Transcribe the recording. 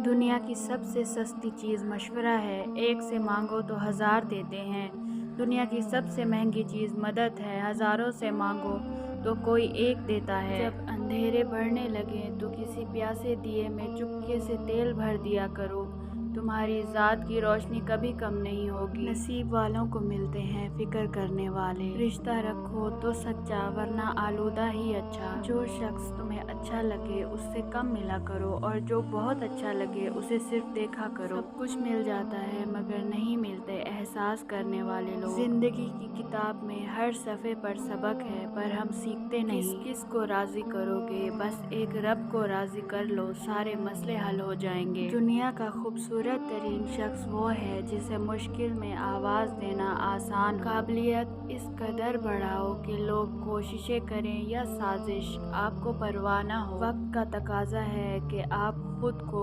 دنیا کی سب سے سستی چیز مشورہ ہے، ایک سے مانگو تو 1000 دیتے ہیں۔ دنیا کی سب سے مہنگی چیز مدد ہے، ہزاروں سے مانگو تو کوئی ایک دیتا ہے۔ جب اندھیرے بڑھنے لگیں تو کسی پیاسے دیے میں چپکے سے تیل بھر دیا کرو، تمہاری ذات کی روشنی کبھی کم نہیں ہوگی۔ نصیب والوں کو ملتے ہیں فکر کرنے والے، رشتہ رکھو تو سچا ورنہ آلودہ ہی اچھا۔ جو شخص تمہیں اچھا لگے اس سے کم ملا کرو، اور جو بہت اچھا لگے اسے صرف دیکھا کرو۔ سب کچھ مل جاتا ہے مگر نہیں ملتے احساس کرنے والے لوگ۔ زندگی کی کتاب میں ہر صفحے پر سبق ہے پر ہم سیکھتے نہیں۔ کس کو راضی کرو گے؟ بس ایک رب کو راضی کر لو، سارے مسئلے حل ہو جائیں گے۔ دنیا کا خوبصورت ترین شخص وہ ہے جسے مشکل میں آواز دینا آسان ہو۔ قابلیت اس قدر بڑھاؤ کہ لوگ کوششیں کریں یا سازش، آپ کو پرواہ نہ ہو۔ وقت کا تقاضا ہے کہ آپ خود کو